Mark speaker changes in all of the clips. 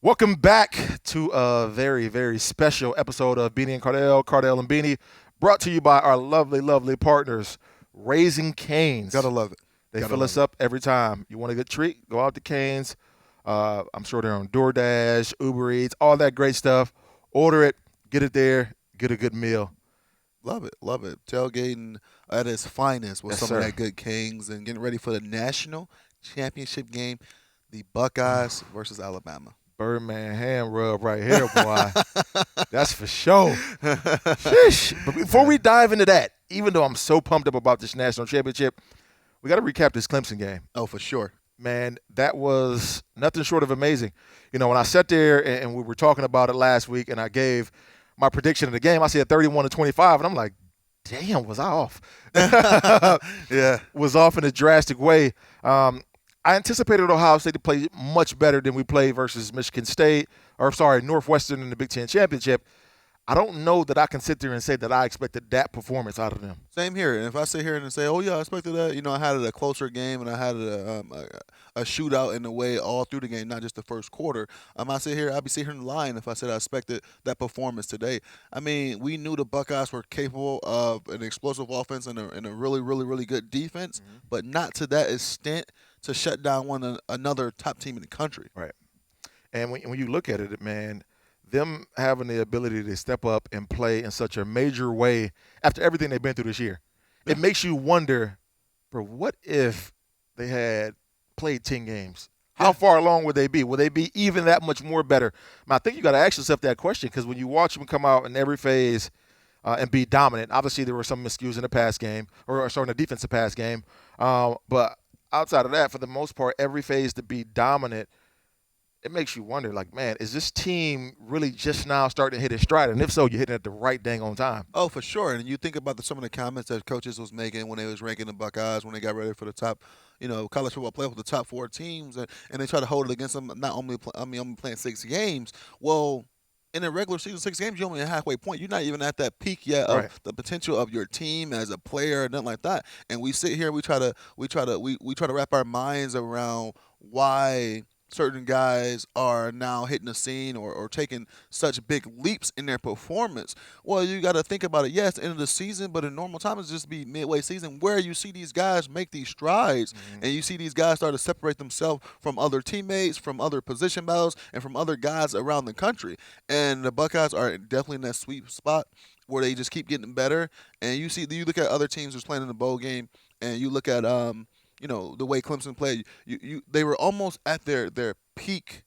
Speaker 1: Welcome back to a very, very special episode of Beanie and Cardale and Beanie, brought to you by our lovely, lovely partners, Raising Cane's.
Speaker 2: Gotta love it.
Speaker 1: They
Speaker 2: Gotta
Speaker 1: fill
Speaker 2: love
Speaker 1: us
Speaker 2: it.
Speaker 1: up every time. You want a good treat? Go out to Cane's. I'm sure they're on DoorDash, Uber Eats, all that great stuff. Order it, get it there, get a good meal.
Speaker 2: Love it. Love it. Tailgating at its finest with
Speaker 1: Yes,
Speaker 2: some
Speaker 1: sir.
Speaker 2: of that good Kings and getting ready for the national championship game, the Buckeyes versus Alabama.
Speaker 1: Birdman hand rub right here, boy. That's for sure. Sheesh. But before we dive into that, even though I'm so pumped up about this national championship, we got to recap this Clemson game.
Speaker 2: Oh, for sure.
Speaker 1: Man, that was nothing short of amazing. You know, when I sat there and we were talking about it last week and I gave my prediction of the game, I said 31-25, and I'm like, damn, was I off?
Speaker 2: Yeah.
Speaker 1: Was off in a drastic way. I anticipated Ohio State to play much better than we played versus Michigan State, Northwestern in the Big Ten Championship. I don't know that I can sit there and say that I expected that performance out of them.
Speaker 2: Same here. And if I sit here and say, "Oh yeah, I expected that," I had it a closer game and I had it a shootout in a way all through the game, not just the first quarter. I sit here, I'd be sitting here lying if I said I expected that performance today. I mean, we knew the Buckeyes were capable of an explosive offense and a really, really, really good defense, but not to that extent to shut down another top team in the country.
Speaker 1: Right. And when you look at it, man, them having the ability to step up and play in such a major way after everything they've been through this year, it makes you wonder, bro, what if they had played 10 games? How far along would they be? Would they be even that much more better? I think you got to ask yourself that question because when you watch them come out in every phase and be dominant, obviously there were some miscues in the pass game or sorry, in the defensive pass game. But outside of that, for the most part, every phase to be dominant, it makes you wonder, like, man, is this team really just now starting to hit its stride? And if so, you're hitting it at the right dang on time.
Speaker 2: Oh, for sure. And you think about some of the comments that coaches was making when they was ranking the Buckeyes when they got ready for the top, college football playoff with the top four teams, and they try to hold it against them. Not only, only playing 6 games. Well, in a regular season, 6 games, you're only a halfway point. You're not even at that peak yet of
Speaker 1: Right.
Speaker 2: the potential of your team as a player, and nothing like that. And we sit here, we try to wrap our minds around why certain guys are now hitting the scene or taking such big leaps in their performance. Well, you got to think about it. Yes, end of the season, but in normal time, it's just be midway season where you see these guys make these strides and you see these guys start to separate themselves from other teammates, from other position battles, and from other guys around the country. And the Buckeyes are definitely in that sweet spot where they just keep getting better. And you look at other teams that's playing in the bowl game, and you look at the way Clemson played, they were almost at their peak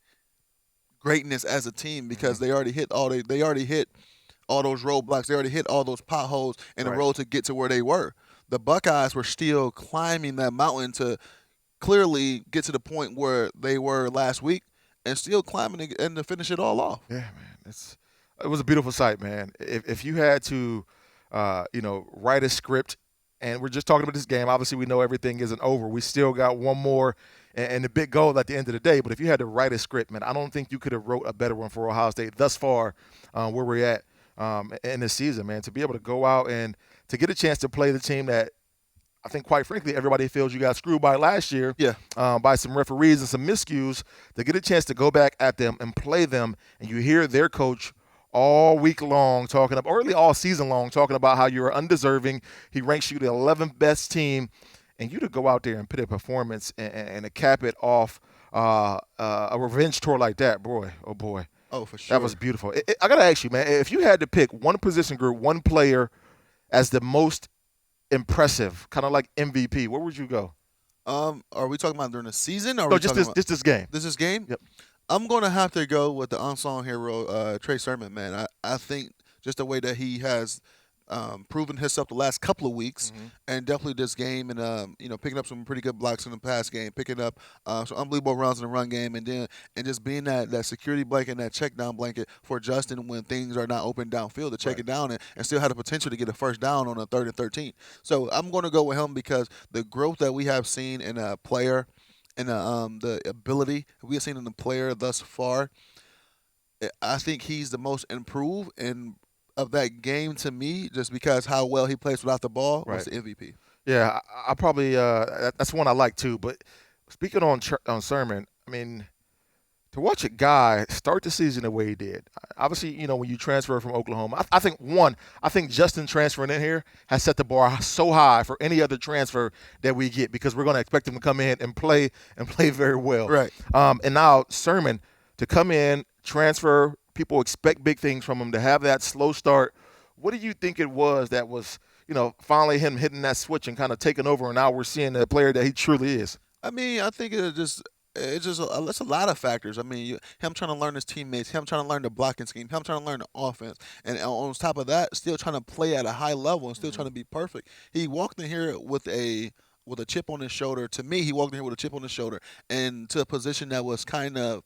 Speaker 2: greatness as a team because they already hit they already hit all those roadblocks, they already hit all those potholes in the
Speaker 1: Right.
Speaker 2: road to get to where they were. The Buckeyes were still climbing that mountain to clearly get to the point where they were last week and still climbing and to finish it all off.
Speaker 1: Yeah, man. It was a beautiful sight, man. If you had to, write a script, and we're just talking about this game, obviously we know everything isn't over. We still got one more and the big goal at the end of the day. But if you had to write a script, man, I don't think you could have wrote a better one for Ohio State thus far where we're at in this season, man. To be able to go out and to get a chance to play the team that I think, quite frankly, everybody feels you got screwed by last year
Speaker 2: Yeah.
Speaker 1: by some referees and some miscues, to get a chance to go back at them and play them, and you hear their coach all week long talking about, or really all season long, talking about how you're undeserving. He ranks you the 11th best team, and you to go out there and put a performance and to cap it off a revenge tour like that, boy, oh boy.
Speaker 2: Oh, for sure.
Speaker 1: That was beautiful. I got to ask you, man, if you had to pick one position group, one player as the most impressive, kind of like MVP, where would you go?
Speaker 2: Are we talking about during the season? Or are
Speaker 1: No,
Speaker 2: we
Speaker 1: just
Speaker 2: talking
Speaker 1: this
Speaker 2: about
Speaker 1: this game.
Speaker 2: this game?
Speaker 1: Yep.
Speaker 2: I'm gonna have to go with the unsung hero, Trey Sermon. Man, I think just the way that he has proven himself the last couple of weeks, and definitely this game, and picking up some pretty good blocks in the pass game, picking up some unbelievable runs in the run game, and just being that security blanket and that check down blanket for Justin when things are not open downfield to check
Speaker 1: Right.
Speaker 2: it down and still have the potential to get a first down on a 3rd and 13. So I'm going to go with him because the growth that we have seen in a player and the ability we have seen in the player thus far, I think he's the most improved and of that game to me, just because how well he plays without the ball,
Speaker 1: Right.
Speaker 2: was the MVP.
Speaker 1: Yeah, I probably that's one I like too. But speaking on Sermon, I mean, to watch a guy start the season the way he did. Obviously, when you transfer from Oklahoma, I think Justin transferring in here has set the bar so high for any other transfer that we get because we're going to expect him to come in and play very well.
Speaker 2: Right.
Speaker 1: And now Sermon to come in, transfer, people expect big things from him to have that slow start. What do you think it was that was, finally him hitting that switch and kind of taking over, and now we're seeing the player that he truly is?
Speaker 2: I mean, I think it's a lot of factors. I mean, him trying to learn his teammates, him trying to learn the blocking scheme, him trying to learn the offense, and on top of that, still trying to play at a high level and still trying to be perfect. He walked in here with a chip on his shoulder. To me, he walked in here with a chip on his shoulder and to a position that was kind of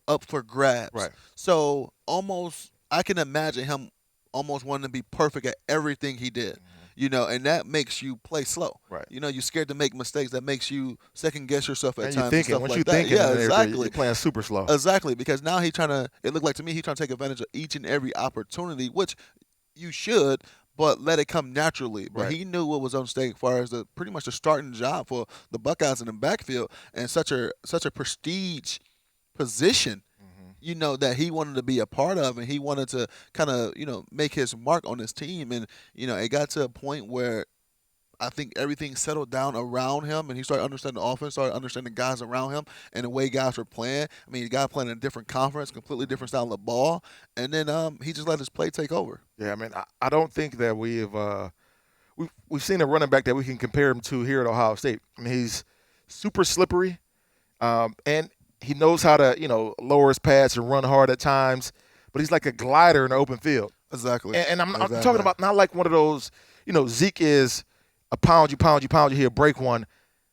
Speaker 2: up for grabs.
Speaker 1: Right.
Speaker 2: So almost, I can imagine him almost wanting to be perfect at everything he did. And that makes you play slow.
Speaker 1: Right.
Speaker 2: You're scared to make mistakes. That makes you second guess yourself at
Speaker 1: And
Speaker 2: times.
Speaker 1: you're thinking,
Speaker 2: and
Speaker 1: once
Speaker 2: stuff
Speaker 1: you're
Speaker 2: like that.
Speaker 1: thinking,
Speaker 2: Yeah,
Speaker 1: and
Speaker 2: exactly.
Speaker 1: you're playing super slow.
Speaker 2: Exactly, because now it looked like to me he's trying to take advantage of each and every opportunity, which you should, but let it come naturally. But
Speaker 1: Right.
Speaker 2: he knew what was on stake as far as pretty much the starting job for the Buckeyes in the backfield and such a prestige position. That he wanted to be a part of, and he wanted to kind of, make his mark on his team. And, it got to a point where I think everything settled down around him, and he started understanding the offense, started understanding guys around him, and the way guys were playing. I mean, the guy playing in a different conference, completely different style of ball, and then he just let his play take over.
Speaker 1: Yeah, I mean, I don't think that we've seen a running back that we can compare him to here at Ohio State. I mean, he's super slippery, and he knows how to lower his pads and run hard at times, but he's like a glider in the open field.
Speaker 2: Exactly.
Speaker 1: And I'm
Speaker 2: Exactly.
Speaker 1: talking about not like one of those, Zeke is a pound you, he'll break one.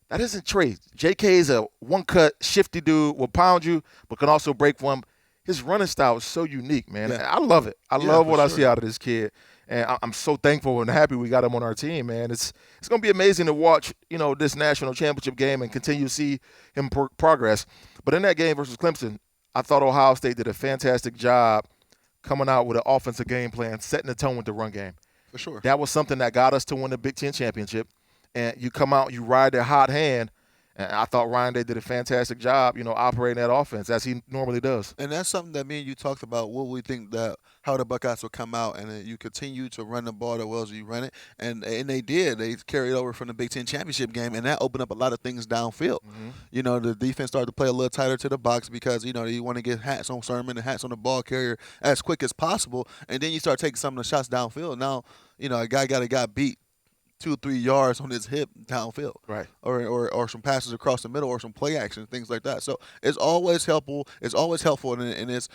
Speaker 1: That isn't Trey. JK is a one-cut, shifty dude, will pound you, but can also break one. His running style is so unique, man.
Speaker 2: Yeah.
Speaker 1: I love it. I love
Speaker 2: for
Speaker 1: what I
Speaker 2: sure.
Speaker 1: see out of this kid. And I'm so thankful and happy we got him on our team, man. It's going to be amazing to watch, this national championship game and continue to see him progress. But in that game versus Clemson, I thought Ohio State did a fantastic job coming out with an offensive game plan, setting the tone with the run game.
Speaker 2: For sure.
Speaker 1: That was something that got us to win the Big Ten championship. And you come out, you ride their hot hand. And I thought Ryan Day did a fantastic job, operating that offense as he normally does.
Speaker 2: And that's something that me and you talked about. What we think that how the Buckeyes will come out, and then you continue to run the ball the well as you run it, and they did. They carried over from the Big Ten championship game, and that opened up a lot of things downfield. The defense started to play a little tighter to the box because you want to get hats on Sermon and hats on the ball carrier as quick as possible, and then you start taking some of the shots downfield. Now, a guy got a guy beat 2 or 3 yards on his hip downfield,
Speaker 1: Right.
Speaker 2: or some passes across the middle, or some play action, things like that. So it's always helpful. It's always helpful, and it's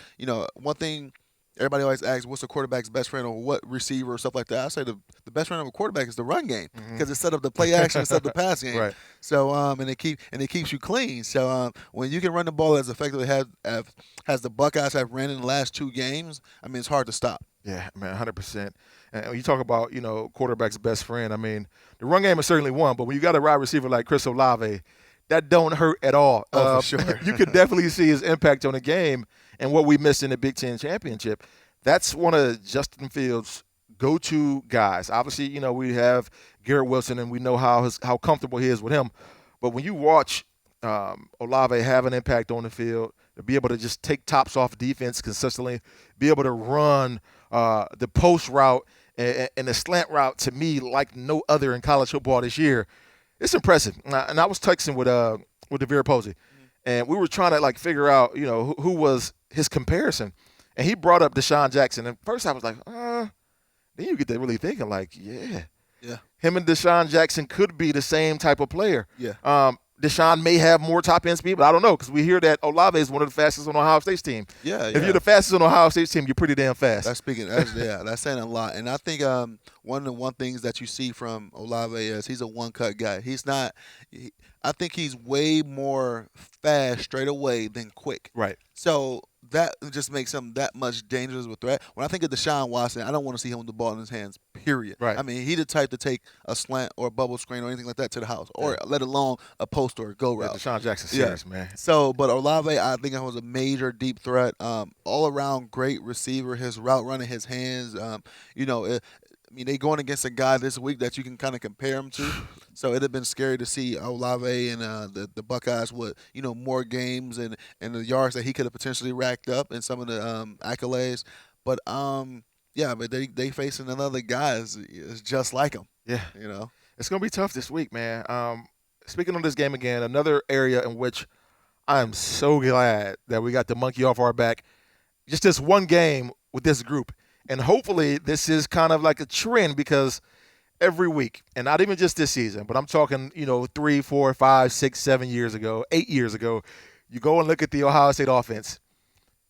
Speaker 2: one thing everybody always asks, what's the quarterback's best friend, or what receiver, or stuff like that. I say the best friend of a quarterback is the run game because it set up the play action, it set up the pass game.
Speaker 1: Right.
Speaker 2: So and it keeps you clean. So when you can run the ball as effectively as the Buckeyes have ran in the last 2 games, I mean it's hard to stop.
Speaker 1: Yeah, man, 100%. And when you talk about, quarterback's best friend, I mean, the run game is certainly one, but when you got a wide receiver like Chris Olave, that don't hurt at all.
Speaker 2: Oh, for sure.
Speaker 1: You could definitely see his impact on the game and what we missed in the Big Ten championship. That's one of Justin Fields' go-to guys. Obviously, we have Garrett Wilson, and we know how comfortable he is with him. But when you watch Olave have an impact on the field, to be able to just take tops off defense consistently, be able to run the post route and the slant route, to me, like no other in college football this year, it's impressive. And I was texting with Devere Posey, and we were trying to figure out who was his comparison, and he brought up Deshaun Jackson. And first I was like, then you get to really thinking
Speaker 2: Yeah.
Speaker 1: him and Deshaun Jackson could be the same type of player.
Speaker 2: Yeah.
Speaker 1: Deshaun may have more top end speed, but I don't know because we hear that Olave is one of the fastest on Ohio State's team.
Speaker 2: Yeah.
Speaker 1: If you're the fastest on Ohio State's team, you're pretty damn fast.
Speaker 2: That's saying a lot. And I think one of the one things that you see from Olave is he's a one-cut guy. He's not. I think he's way more fast straight away than quick.
Speaker 1: Right.
Speaker 2: So that just makes him that much dangerous of a threat. When I think of Deshaun Watson, I don't want to see him with the ball in his hands, period.
Speaker 1: Right.
Speaker 2: I mean, he's the type to take a slant or a bubble screen or anything like that to the house, or let alone a post or a go route.
Speaker 1: Deshaun Jackson's serious, man.
Speaker 2: So, but Olave, I think was a major deep threat. All around great receiver. His route running, his hands. mean, they going against a guy this week that you can kind of compare him to. So it'd have been scary to see Olave and the Buckeyes with more games and the yards that he could have potentially racked up and some of the accolades. But yeah, but they facing another guy is just like him.
Speaker 1: Yeah,
Speaker 2: You know.
Speaker 1: it's gonna be tough this week, man. Speaking of this game again, another area in which I am so glad that we got the monkey off our back. Just this one game with this group, and hopefully this is kind of like a trend because every week, and not even just this season, but I'm talking 3, 4, 5, 6, 7 years ago, 8 years ago, you go and look at the Ohio State offense.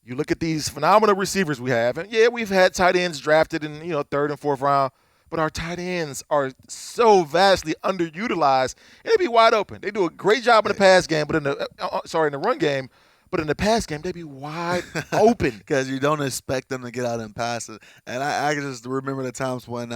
Speaker 1: You look at these phenomenal receivers we have, and yeah, we've had tight ends drafted in third and fourth round, but our tight ends are so vastly underutilized, and they be wide open. They do a great job in the pass game, but in the run game, but in the pass game they be wide open
Speaker 2: because you don't expect them to get out and pass it. And I just remember the times when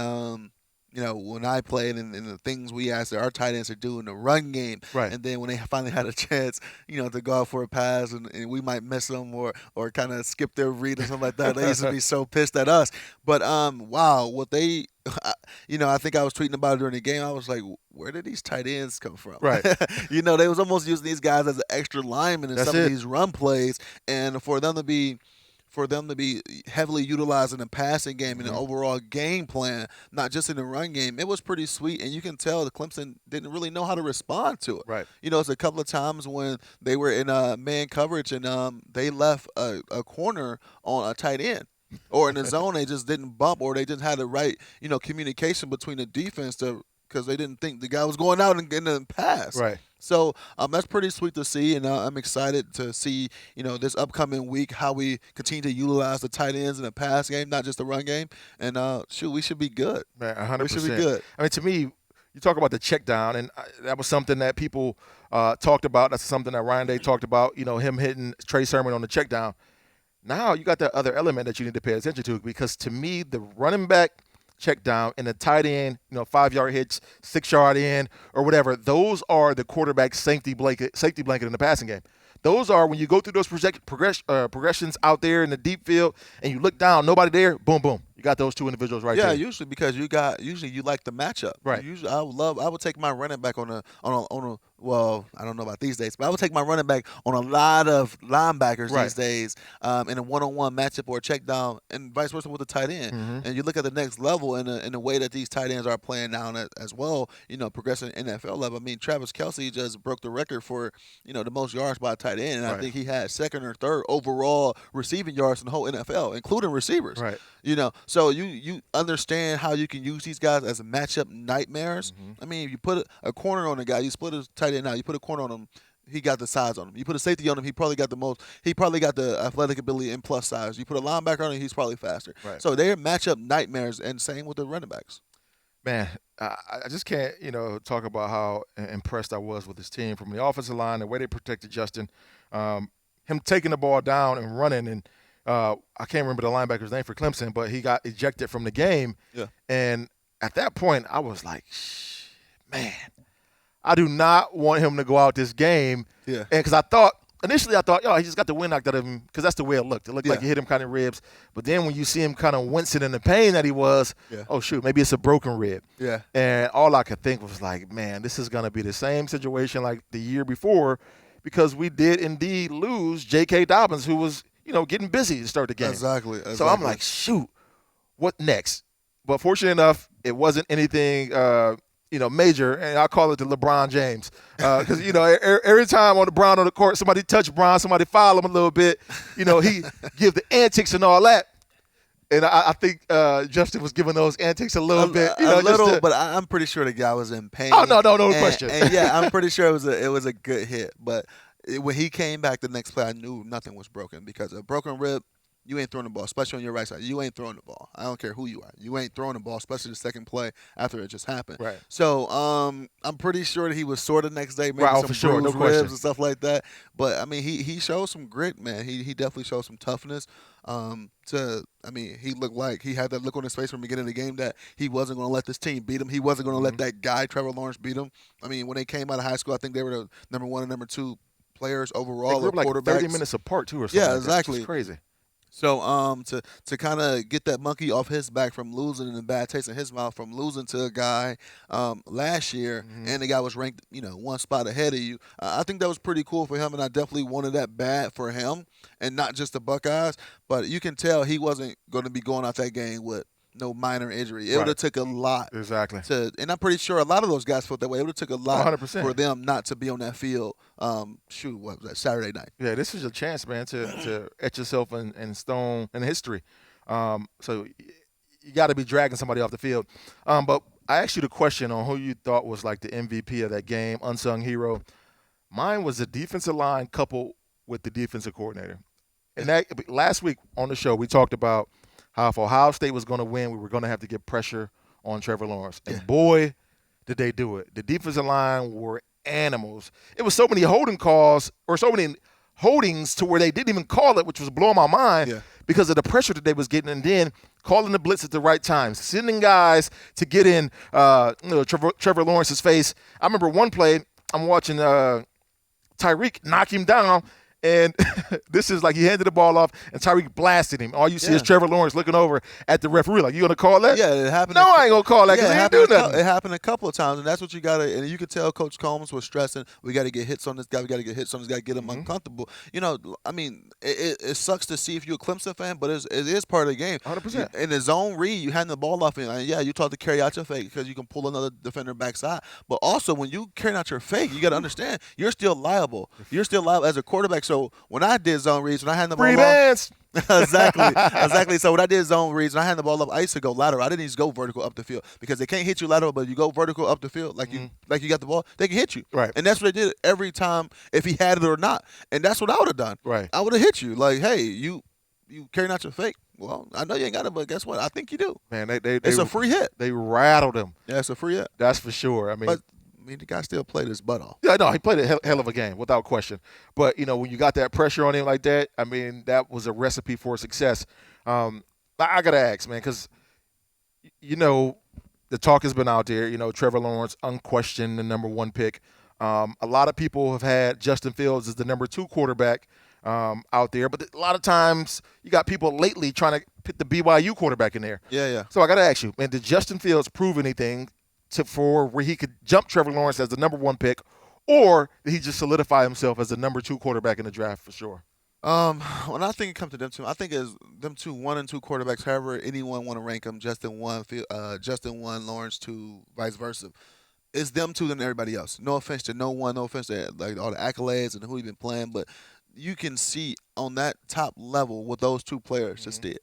Speaker 2: when I played and the things we asked our tight ends to do in the run game,
Speaker 1: Right.
Speaker 2: and then when they finally had a chance, to go out for a pass and we might miss them or kind of skip their read or something like that, they used to be so pissed at us. But wow, what they, I think I was tweeting about it during the game. I was like, where did these tight ends come from?
Speaker 1: Right.
Speaker 2: They was almost using these guys as an extra lineman in
Speaker 1: That's
Speaker 2: some
Speaker 1: it.
Speaker 2: of these run plays, and for them to be heavily utilized in the passing game and the overall game plan, not just in the run game, it was pretty sweet. And you can tell the Clemson didn't really know how to respond to it.
Speaker 1: Right.
Speaker 2: It's a couple of times when they were in man coverage and they left a corner on a tight end. Or in the zone, they just didn't bump, or they didn't have the right, communication between the defense because they didn't think the guy was going out and getting a pass.
Speaker 1: Right.
Speaker 2: So that's pretty sweet to see, and I'm excited to see this upcoming week how we continue to utilize the tight ends in the pass game, not just the run game. And we should be good.
Speaker 1: Man, 100%.
Speaker 2: We should be good.
Speaker 1: I mean, to me, you talk about the check down, and that was something that people talked about. That's something that Ryan Day talked about, him hitting Trey Sermon on the check down. Now you got that other element that you need to pay attention to, because to me, the running back check down and the tight end, 5-yard hits, 6-yard in, or whatever, those are the quarterback's safety blanket in the passing game. Those are when you go through those progressions out there in the deep field and you look down, nobody there, boom, boom. You got those two individuals right there.
Speaker 2: Yeah, usually because you like the matchup.
Speaker 1: Right.
Speaker 2: Usually I would take my running back on a well, I don't know about these days, but I would take my running back on a lot of linebackers
Speaker 1: Right.
Speaker 2: these days in a one-on-one matchup or a check down, and vice versa with the tight end.
Speaker 1: Mhm.
Speaker 2: And you look at the next level in the way that these tight ends are playing now as well, progressing NFL level. I mean, Travis Kelce just broke the record for, the most yards by a tight end, and I
Speaker 1: Right.
Speaker 2: think he had second or third overall receiving yards in the whole NFL, including receivers.
Speaker 1: Right.
Speaker 2: So you understand how you can use these guys as matchup nightmares.
Speaker 1: Mhm.
Speaker 2: I mean, you put a corner on a guy, you split his tight end out, you put a corner on him, he got the size on him. You put a safety on him, he probably got the athletic ability and plus size. You put a linebacker on him, he's probably faster.
Speaker 1: Right.
Speaker 2: So they're matchup nightmares, and same with the running backs.
Speaker 1: Man, I just can't, talk about how impressed I was with this team from the offensive line, the way they protected Justin, him taking the ball down and running, and I can't remember the linebacker's name for Clemson, but he got ejected from the game.
Speaker 2: Yeah.
Speaker 1: And at that point, I was like, man, I do not want him to go out this game.
Speaker 2: Yeah.
Speaker 1: And because initially I thought, he just got the wind knocked out of him, because that's the way it looked. It looked like he hit him kind of ribs. But then when you see him kind of wincing in the pain that he was, oh, shoot, maybe it's a broken rib.
Speaker 2: Yeah.
Speaker 1: And all I could think was like, man, this is going to be the same situation like the year before, because we did indeed lose J.K. Dobbins, who was, getting busy to start the game.
Speaker 2: Exactly.
Speaker 1: So I'm like, shoot, what next? But fortunately enough, it wasn't anything major, and I call it the LeBron James, because every time on the court, somebody touch Bron, somebody foul him a little bit, he give the antics and all that, and I think Justin was giving those antics a little bit,
Speaker 2: but I'm pretty sure the guy was in pain.
Speaker 1: Oh no question.
Speaker 2: And yeah, I'm pretty sure it was a good hit, but when he came back the next play, I knew nothing was broken, because a broken rib, you ain't throwing the ball, especially on your right side. You ain't throwing the ball. I don't care who you are. You ain't throwing the ball, especially the second play after it just happened.
Speaker 1: Right.
Speaker 2: So I'm pretty sure that he was sore the next day, maybe
Speaker 1: Right,
Speaker 2: some
Speaker 1: for sure, no
Speaker 2: bruised
Speaker 1: question.
Speaker 2: ribs and stuff like that. But I mean, he showed some grit, man. He definitely showed some toughness. He looked like he had that look on his face from the beginning of the game that he wasn't going to let this team beat him. He wasn't going to let that guy Trevor Lawrence beat him. I mean, when they came out of high school, I think they were the number 1 and number 2 players overall.
Speaker 1: They grew up like
Speaker 2: quarterbacks.
Speaker 1: 30 minutes apart too, or something.
Speaker 2: Yeah,
Speaker 1: like that.
Speaker 2: exactly.
Speaker 1: It's crazy.
Speaker 2: So to kind of get that monkey off his back from losing and the bad taste in his mouth from losing to a guy last year,
Speaker 1: Mhm.
Speaker 2: and the guy was ranked one spot ahead of you. I think that was pretty cool for him, and I definitely wanted that bad for him and not just the Buckeyes. But you can tell he wasn't going to be going out that game with no minor injury. It would
Speaker 1: Right.
Speaker 2: have took a lot
Speaker 1: Exactly.
Speaker 2: and I'm pretty sure a lot of those guys felt that way. It would have took a
Speaker 1: Oh,
Speaker 2: lot for
Speaker 1: 100%.
Speaker 2: them not to be on that field. What was that, Saturday night?
Speaker 1: Yeah, this is your chance, man, to etch yourself in stone in history. So you got to be dragging somebody off the field. But I asked you the question on who you thought was like the MVP of that game, unsung hero. Mine was the defensive line coupled with the defensive coordinator. And that last week on the show, we talked about how if Ohio State was going to win, we were going to have to get pressure on Trevor Lawrence. And
Speaker 2: Yeah.
Speaker 1: boy, did they do it. The defensive line were animals. It was so many holding calls or so many holdings to where they didn't even call it, which was blowing my mind
Speaker 2: Yeah.
Speaker 1: because of the pressure that they was getting. And then calling the blitz at the right time, sending guys to get in Trevor Lawrence's face. I remember one play, I'm watching Tyreek knock him down, and this is like he handed the ball off, and Tyreek blasted him. All you see is Trevor Lawrence looking over at the referee like, you going to call that?
Speaker 2: Yeah, it happened.
Speaker 1: No, I ain't going to call that because he ain't do nothing.
Speaker 2: It happened a couple of times, and that's what you got to – and you could tell Coach Combs was stressing, we got to get hits on this guy, we got to get hits on this guy, get him uncomfortable. I mean, it sucks to see if you're a Clemson fan, but it is part of the game.
Speaker 1: 100%.
Speaker 2: In the zone read, you hand the ball off, and you taught to carry out your fake because you can pull another defender backside. But also, when you carry out your fake, you got to understand, you're still liable. You're still liable as a quarterback. So when I did zone reads, when I had the ball
Speaker 1: Free
Speaker 2: off,
Speaker 1: bands.
Speaker 2: exactly. So when I did zone reads, when I had the ball up, I used to go lateral. I didn't just go vertical up the field because they can't hit you lateral, but you go vertical up the field like you got the ball, they can hit you.
Speaker 1: Right.
Speaker 2: And that's what they did every time, if he had it or not. And that's what I would have done.
Speaker 1: Right.
Speaker 2: I would have hit you. Like, hey, you carrying out your fake. Well, I know you ain't got it, but guess what? I think you do.
Speaker 1: Man,
Speaker 2: It's a free hit.
Speaker 1: They rattled him.
Speaker 2: Yeah, it's a free hit.
Speaker 1: That's for sure. I mean,
Speaker 2: But the guy still played his butt off.
Speaker 1: yeah, no, he played a hell of a game without question. But when you got that pressure on him like that, I mean, that was a recipe for success. I gotta ask, man, because the talk has been out there. Trevor Lawrence, unquestioned the number one pick. A lot of people have had Justin Fields as the number two quarterback out there, but a lot of times you got people lately trying to put the BYU quarterback in there.
Speaker 2: Yeah.
Speaker 1: So I gotta ask you, man, did Justin Fields prove anything for where he could jump Trevor Lawrence as the number one pick, or did he just solidify himself as the number two quarterback in the draft for sure?
Speaker 2: When I think it comes to them two, I think it's them two, 1 and 2 quarterbacks. However, anyone want to rank them, Justin one, Lawrence two, vice versa. It's them two than everybody else. No offense to no one, no offense to like all the accolades and who he been playing, but you can see on that top level what those two players just did.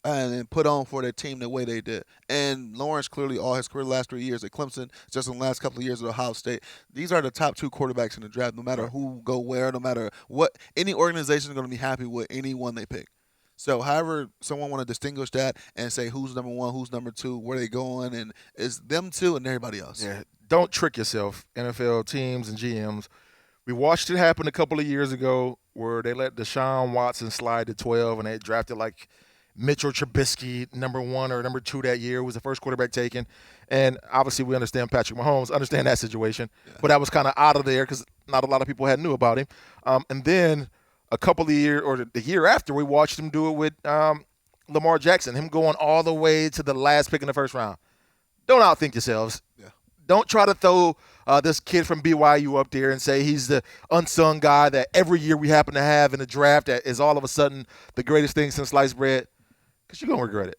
Speaker 2: And then put on for their team the way they did. And Lawrence clearly all his career, last 3 years at Clemson, just in the last couple of years at Ohio State. These are the top two quarterbacks in the draft, no matter who go where, no matter what. Any organization is going to be happy with anyone they pick. So, however, someone want to distinguish that and say who's number one, who's number two, where they going, and it's them two and everybody else.
Speaker 1: Yeah, don't trick yourself, NFL teams and GMs. We watched it happen a couple of years ago where they let Deshaun Watson slide to 12 and they drafted like Mitchell Trubisky, number one or number two that year, was the first quarterback taken. And obviously we understand Patrick Mahomes, understand that situation. Yeah. But that was kind of out of there because not a lot of people had knew about him. And then a couple of years, or the year after, we watched him do it with Lamar Jackson, him going all the way to the last pick in the first round. Don't outthink yourselves.
Speaker 2: Yeah.
Speaker 1: Don't try to throw this kid from BYU up there and say he's the unsung guy that every year we happen to have in the draft that is all of a sudden the greatest thing since sliced bread. Because you're going to regret it.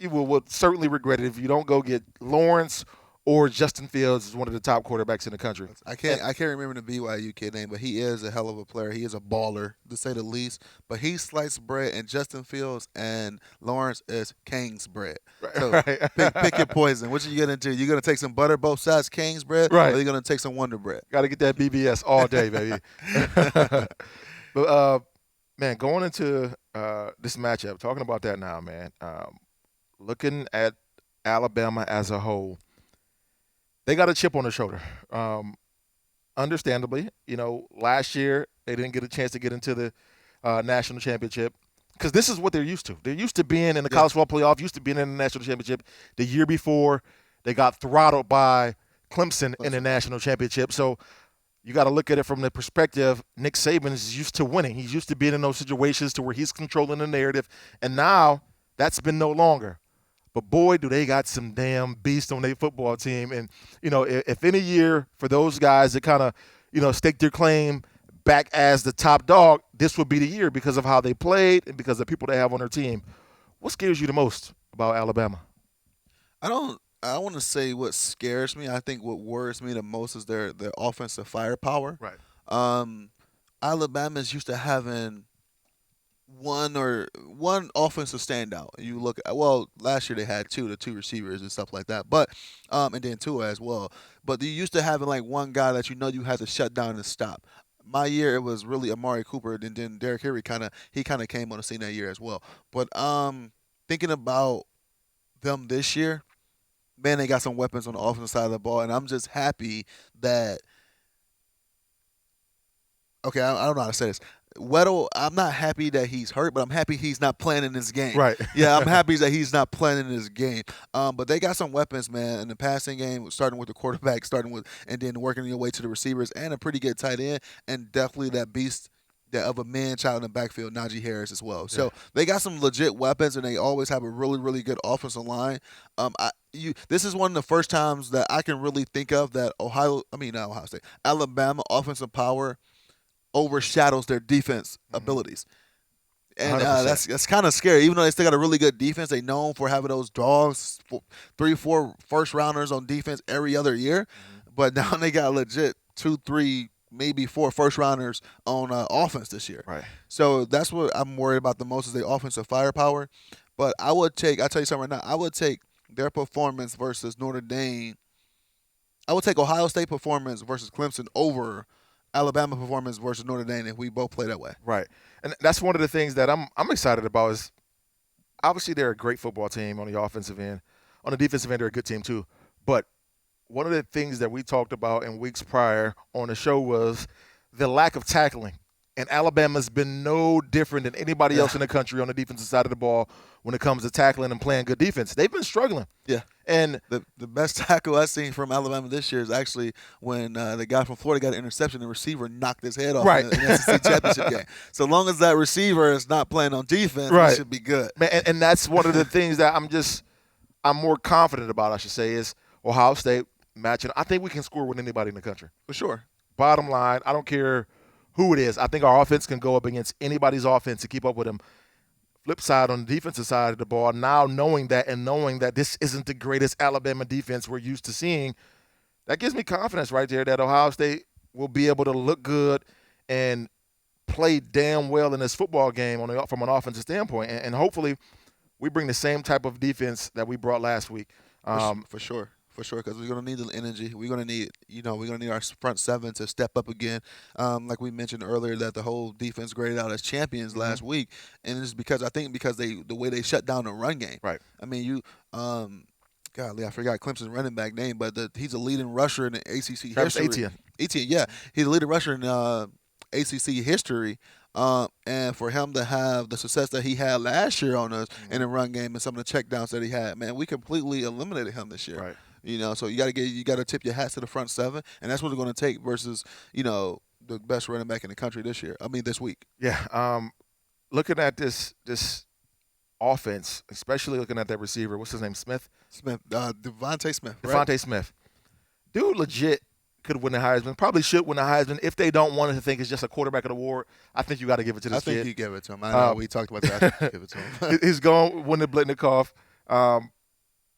Speaker 1: You will certainly regret it if you don't go get Lawrence or Justin Fields as one of the top quarterbacks in the country.
Speaker 2: I can't remember the BYU kid name, but he is a hell of a player. He is a baller, to say the least. But he's sliced bread, and Justin Fields and Lawrence is King's bread. So pick your poison. What you get into? You going to take some butter both sides, King's bread,
Speaker 1: right,
Speaker 2: or you going to take some Wonder bread?
Speaker 1: Got to get that BBS all day, baby. But, man, going into this matchup, talking about that now, man, looking at Alabama as a whole, they got a chip on their shoulder. Understandably, last year they didn't get a chance to get into the national championship because this is what they're used to. They're used to being in the college football playoff, used to being in the national championship. The year before, they got throttled by Clemson in the national championship. So you got to look at it from the perspective Nick Saban is used to winning. He's used to being in those situations to where he's controlling the narrative, and now that's been no longer. But boy, do they got some damn beasts on their football team. And, if any year for those guys that kind of, stake their claim back as the top dog, this would be the year because of how they played and because of the people they have on their team. What scares you the most about Alabama?
Speaker 2: I want to say what scares me. I think what worries me the most is their offensive firepower.
Speaker 1: Right.
Speaker 2: Um, Alabama's used to having one offensive standout. You look at, well, last year they had the two receivers and stuff like that, but and then Tua as well. But they used to having like one guy that you had to shut down and stop. My year it was really Amari Cooper, and then Derrick Henry kind of came on the scene that year as well. But thinking about them this year, man, they got some weapons on the offensive side of the ball, and I'm just happy that. Okay, I don't know how to say this. Weddle, I'm not happy that he's hurt, but I'm happy he's not playing in this game.
Speaker 1: Right.
Speaker 2: Yeah, I'm happy that he's not playing in this game. But they got some weapons, man, in the passing game, starting with the quarterback, and then working your way to the receivers, and a pretty good tight end, and definitely that beast that of a man child in the backfield, Najee Harris as well. So they got some legit weapons, and they always have a really, really good offensive line. This is one of the first times that I can really think of that not Ohio State, Alabama offensive power overshadows their defense abilities. And that's kind of scary. Even though they still got a really good defense, they known for having those dogs, 3-4 first rounders on defense every other year. But now they got legit 2, 3, maybe 4 first rounders on offense this year.
Speaker 1: Right.
Speaker 2: So that's what I'm worried about the most is the offensive firepower. But I'll tell you something right now. I would take their performance versus Notre Dame. I would take Ohio State performance versus Clemson over Alabama performance versus Notre Dame if we both play that way.
Speaker 1: Right. And that's one of the things that I'm excited about is obviously they're a great football team on the offensive end. On the defensive end, they're a good team too. But one of the things that we talked about in weeks prior on the show was the lack of tackling. And Alabama's been no different than anybody else in the country on the defensive side of the ball when it comes to tackling and playing good defense. They've been struggling.
Speaker 2: Yeah.
Speaker 1: And
Speaker 2: the best tackle I've seen from Alabama this year is actually when the guy from Florida got an interception, the receiver knocked his head off in the SEC championship game. So long as that receiver is not playing on defense, it should be good.
Speaker 1: Man, and that's one of the things that I'm more confident about, I should say, is Ohio State matching. I think we can score with anybody in the country.
Speaker 2: For sure.
Speaker 1: Bottom line, I don't care who it is. I think our offense can go up against anybody's offense to keep up with them. Flip side, on the defensive side of the ball, now knowing that this isn't the greatest Alabama defense we're used to seeing, that gives me confidence right there that Ohio State will be able to look good and play damn well in this football game from an offensive standpoint. And hopefully we bring the same type of defense that we brought last week.
Speaker 2: For sure. For sure, because we're gonna need the energy. We're gonna need our front seven to step up again. Like we mentioned earlier, that the whole defense graded out as champions last week, and it's because the way they shut down the run game.
Speaker 1: Right.
Speaker 2: I mean, golly, I forgot Clemson's running back name, but he's a leading rusher in the ACC history. Etienne, yeah, he's a leading rusher in ACC history. And for him to have the success that he had last year on us in the run game and some of the checkdowns that he had, man, we completely eliminated him this year.
Speaker 1: Right.
Speaker 2: So you got to tip your hats to the front seven, and that's what it's going to take versus the best running back in the country this week.
Speaker 1: Yeah. Looking at this offense, especially looking at that receiver, what's his name? Smith,
Speaker 2: Devontae Smith. Right?
Speaker 1: Devontae Smith. Dude, legit could win the Heisman. Probably should win the Heisman. If they don't want to think it's just a quarterback award, I think you got to give it to this kid.
Speaker 2: I think you give it to him. I know we talked about that. Give it to him.
Speaker 1: He's going to win the Blitnikoff.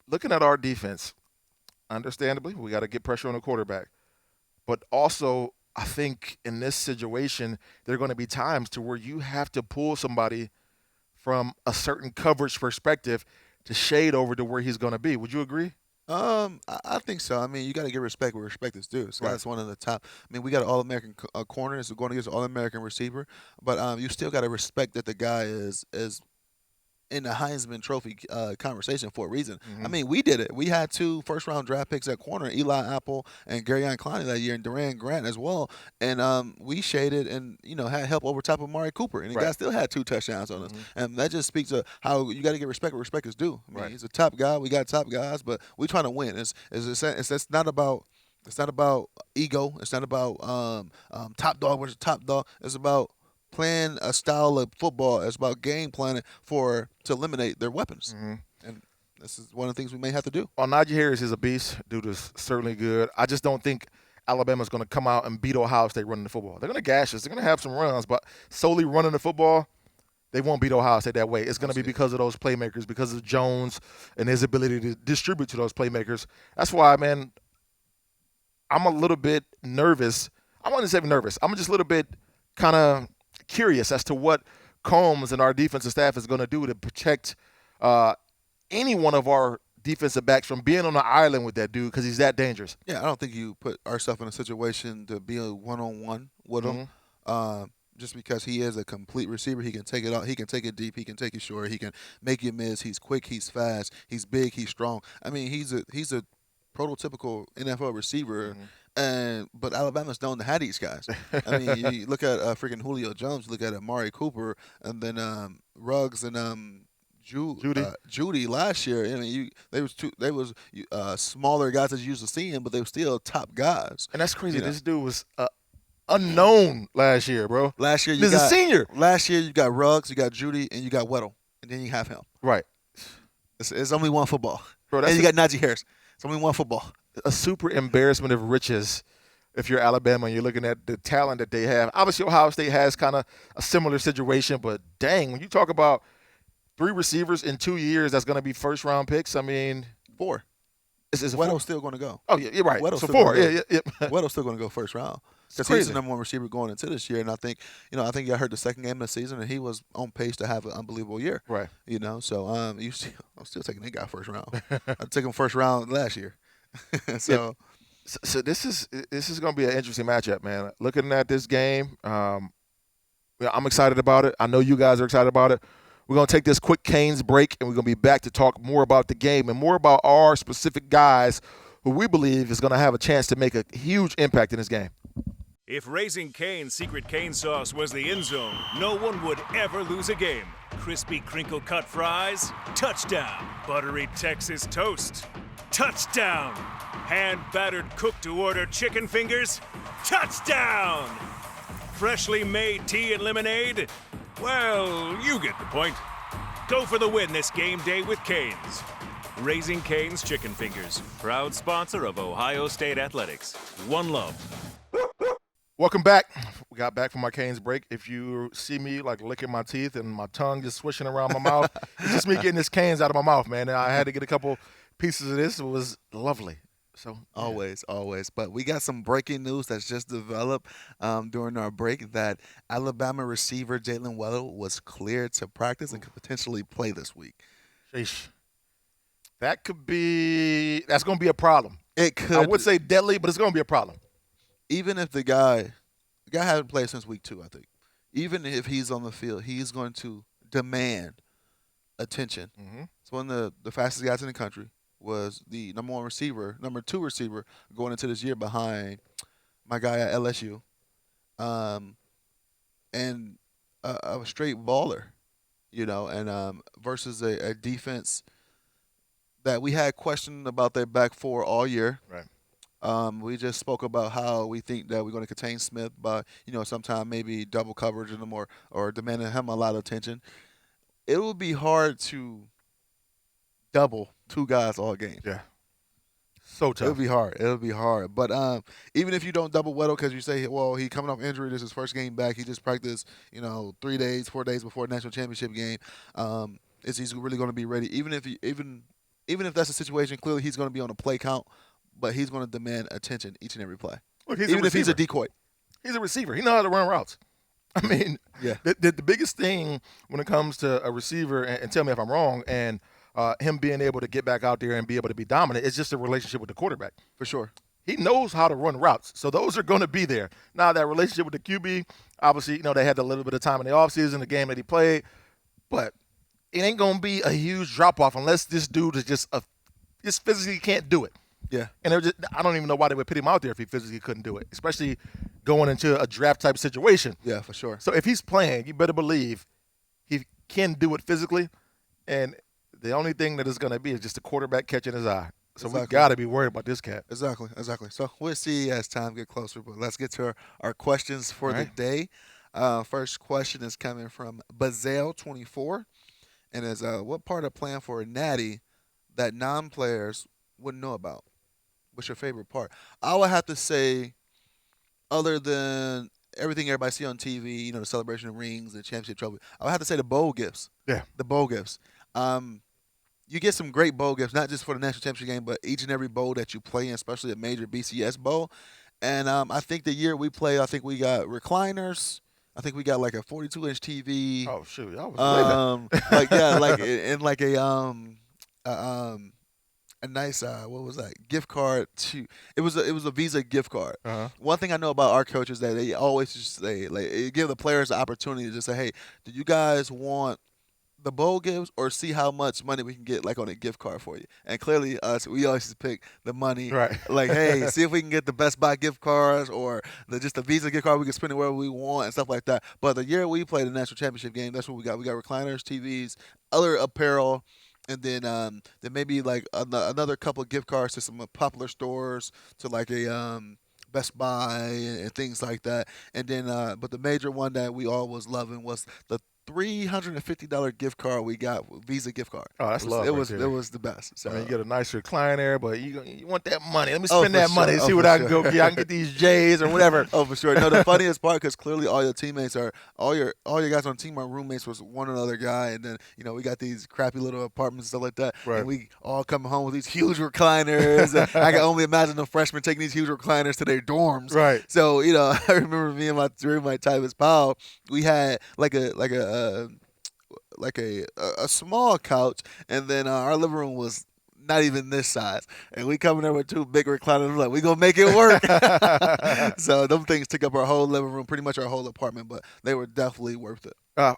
Speaker 1: Looking at our defense, understandably, we got to get pressure on the quarterback. But also, I think in this situation, there are going to be times to where you have to pull somebody from a certain coverage perspective to shade over to where he's going to be. Would you agree?
Speaker 2: I think so. I mean, you got to give respect where respect is due. So that's one of the top. I mean, we got an All-American corner. It's going against an All-American receiver, but you still got to respect that the guy is in the Heisman Trophy conversation for a reason. I mean, we did it. We had 2 first-round draft picks at corner, Eli Apple and Garyon Clowney that year, and Duran Grant as well. And we shaded and had help over top of Amari Cooper, and the guy still had 2 touchdowns on us. And that just speaks to how you got to give respect where respect is due. I mean, he's a top guy. We got top guys, but we trying to win. It's not about It's not about ego. It's not about top dog versus top dog. It's about playing a style of football. It's about game planning to eliminate their weapons.
Speaker 1: Mm-hmm.
Speaker 2: And this is one of the things we may have to do.
Speaker 1: Well, Najee Harris is a beast. Dude is certainly good. I just don't think Alabama's going to come out and beat Ohio State running the football. They're going to gash us. They're going to have some runs, but solely running the football, they won't beat Ohio State that way. It's going to be because of those playmakers, because of Jones and his ability to distribute to those playmakers. That's why, man, I'm a little bit nervous. I wouldn't say nervous. I'm just a little bit kind of curious as to what Combs and our defensive staff is going to do to protect any one of our defensive backs from being on the island with that dude because he's that dangerous.
Speaker 2: Yeah, I don't think you put ourselves in a situation to be a one-on-one with him. Just because he is a complete receiver, he can take it out. He can take it deep. He can take it short. He can make you miss. He's quick. He's fast. He's big. He's strong. I mean, he's a prototypical NFL receiver. But Alabama's known to have these guys. I mean, you look at freaking Julio Jones. Look at Amari Cooper, and then Ruggs and Judy last year. I mean, they was smaller guys that you used to see but they were still top guys.
Speaker 1: And that's crazy. This dude was unknown last year, bro.
Speaker 2: Last year
Speaker 1: he's a senior.
Speaker 2: Last year you got Ruggs, you got Judy, and you got Weddle, and then you have him.
Speaker 1: Right.
Speaker 2: It's only one football.
Speaker 1: Bro,
Speaker 2: and you got Najee Harris. It's only one football.
Speaker 1: A super embarrassment of riches if you're Alabama and you're looking at the talent that they have. Obviously, Ohio State has kind of a similar situation, but dang, when you talk about 3 receivers in 2 years that's going to be first-round picks, I mean.
Speaker 2: 4.
Speaker 1: Is
Speaker 2: Weddle's still going to go.
Speaker 1: Oh, yeah, you're right.
Speaker 2: Weddle's
Speaker 1: so 4. Yeah.
Speaker 2: Weddle's still going to go first round. Because he's the number 1 receiver going into this year. And I think I heard the second game of the season, and he was on pace to have an unbelievable year.
Speaker 1: Right.
Speaker 2: So I'm still taking that guy first round. I took him first round last year. So
Speaker 1: this is going to be an interesting matchup, man. Looking at this game, I'm excited about it. I know you guys are excited about it. We're going to take this quick Canes break, and we're going to be back to talk more about the game and more about our specific guys who we believe is going to have a chance to make a huge impact in this game.
Speaker 3: If Raising Cane's secret cane sauce was the end zone, no one would ever lose a game. Crispy crinkle-cut fries, touchdown. Buttery Texas toast, touchdown. Hand-battered cooked-to-order chicken fingers, touchdown. Freshly made tea and lemonade, well, you get the point. Go for the win this game day with Cane's. Raising Cane's Chicken Fingers, proud sponsor of Ohio State Athletics. One love.
Speaker 1: Welcome back. We got back from our Canes break. If you see me like licking my teeth and my tongue just swishing around my mouth, it's just me getting this Canes out of my mouth, man. And I had to get a couple pieces of this. It was lovely. So
Speaker 2: always. But we got some breaking news that's just developed during our break that Alabama receiver Jalen Weddle was cleared to practice and could potentially play this week.
Speaker 1: Sheesh. That's going to be a problem.
Speaker 2: It could.
Speaker 1: I would say deadly, but it's going to be a problem.
Speaker 2: Even if the guy hasn't played since week 2, I think. Even if he's on the field, he's going to demand attention. So one of the fastest guys in the country was the number 2 receiver going into this year behind my guy at LSU, and a straight baller, and versus a defense that we had questioned about their back 4 all year.
Speaker 1: Right.
Speaker 2: We just spoke about how we think that we're going to contain Smith by, sometime maybe double coverage him or demanding him a lot of attention. It would be hard to double 2 guys all game.
Speaker 1: Yeah. So tough.
Speaker 2: It'll be hard. But even if you don't double Weddle because you say, well, he coming off injury, this is his first game back. He just practiced, 3 days, 4 days before the national championship game. Is he's really going to be ready? Even if that's the situation, clearly he's going to be on a play count. But he's going to demand attention each and every play.
Speaker 1: Look,
Speaker 2: even if he's a decoy.
Speaker 1: He's a receiver. He knows how to run routes. I mean,
Speaker 2: yeah.
Speaker 1: The biggest thing when it comes to a receiver, and tell me if I'm wrong, and him being able to get back out there and be able to be dominant, it's just a relationship with the quarterback.
Speaker 2: For sure.
Speaker 1: He knows how to run routes. So those are going to be there. Now, that relationship with the QB, obviously, they had a little bit of time in the offseason, the game that he played. But it ain't going to be a huge drop-off unless this dude is just physically can't do it.
Speaker 2: Yeah.
Speaker 1: And I don't even know why they would put him out there if he physically couldn't do it, especially going into a draft-type situation.
Speaker 2: Yeah, for sure.
Speaker 1: So if he's playing, you better believe he can do it physically, and the only thing that is going to be is just the quarterback catching his eye. So we got to be worried about this cat.
Speaker 2: Exactly. So we'll see as time get closer. But let's get to our questions for the day. First question is coming from Bazale24, and is what part of plan for a natty that non-players wouldn't know about? What's your favorite part? I would have to say, other than everything everybody see on TV, the celebration of rings, the championship trophy, I would have to say the bowl gifts.
Speaker 1: Yeah.
Speaker 2: The bowl gifts. You get some great bowl gifts, not just for the national championship game, but each and every bowl that you play in, especially a major BCS bowl. And I think the year we played, I think we got recliners. I think we got like a 42-inch TV.
Speaker 1: Oh shoot, I was living.
Speaker 2: A nice what was that, gift card to it was a Visa gift card.
Speaker 1: Uh-huh.
Speaker 2: One thing I know about our coaches that they always just say, like, give the players the opportunity to just say, hey, do you guys want the bowl gifts or see how much money we can get like on a gift card for you? And clearly we always just pick the money.
Speaker 1: Right.
Speaker 2: Like, hey, see if we can get the Best Buy gift cards or just the Visa gift card. We can spend it wherever we want and stuff like that. But the year we played the national championship game, that's what we got. We got recliners, TVs, other apparel, and then maybe like another couple of gift cards to some popular stores, to like a Best Buy and things like that. And then but the major one that we all was loving was the $350 gift card we got, Visa gift card.
Speaker 1: Oh, that's love.
Speaker 2: It was the best. So,
Speaker 1: I mean, you get a nice recliner, but you want that money. Let me
Speaker 2: Oh,
Speaker 1: spend
Speaker 2: for
Speaker 1: that money and
Speaker 2: sure.
Speaker 1: see
Speaker 2: Oh,
Speaker 1: what
Speaker 2: for
Speaker 1: I can
Speaker 2: sure.
Speaker 1: go get. I can get these J's or whatever.
Speaker 2: Oh, for sure. No, the funniest part, because clearly all your teammates are all your guys on the team are roommates with one another guy, and then we got these crappy little apartments and stuff like that,
Speaker 1: Right.
Speaker 2: and we all come home with these huge recliners. And I can only imagine the freshmen taking these huge recliners to their dorms.
Speaker 1: Right.
Speaker 2: So I remember me and my roommate Tyvis Powell, we had like a small couch, and then our living room was not even this size, and we come in there with two big recliners. We're like, we gonna make it work. So them things took up our whole living room, pretty much our whole apartment, but they were definitely worth it.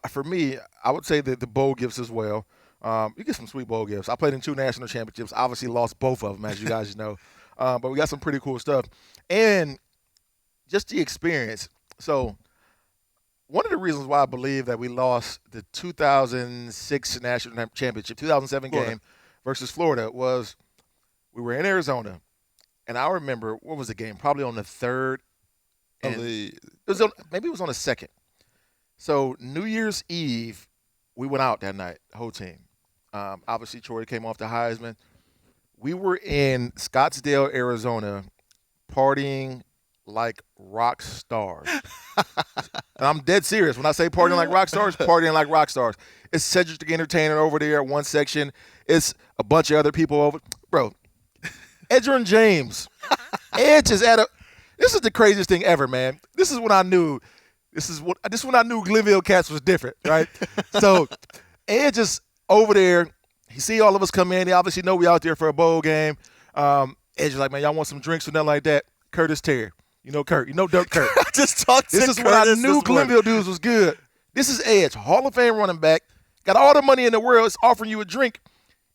Speaker 1: For me, I would say that the bowl gifts as well. You get some sweet bowl gifts. I played in 2 national championships. Obviously lost both of them, as you guys know. But we got some pretty cool stuff. And just the experience. So one of the reasons why I believe that we lost the 2006 national championship, 2007 game versus Florida, was we were in Arizona. And I remember, what was the game? Probably on the third. And maybe it was on the second. So New Year's Eve, we went out that night, the whole team. Obviously, Troy came off the Heisman. We were in Scottsdale, Arizona, partying like rock stars. And I'm dead serious. When I say partying like rock stars, partying like rock stars. It's Cedric the Entertainer over there at one section. It's a bunch of other people over. Bro, Edgerrin James. Edge is at a – this is the craziest thing ever, man. This is when I knew – This is when I knew Glenville Cats was different, right? So Edge is over there. He see all of us come in. He obviously know we out there for a bowl game. Edge is like, man, y'all want some drinks or nothing like that? Curtis Terry. You know Kurt. You know Dirk Kurt.
Speaker 2: I just talked to
Speaker 1: This is when I knew Glenville dudes was good. This is Edge, Hall of Fame running back. Got all the money in the world. It's offering you a drink,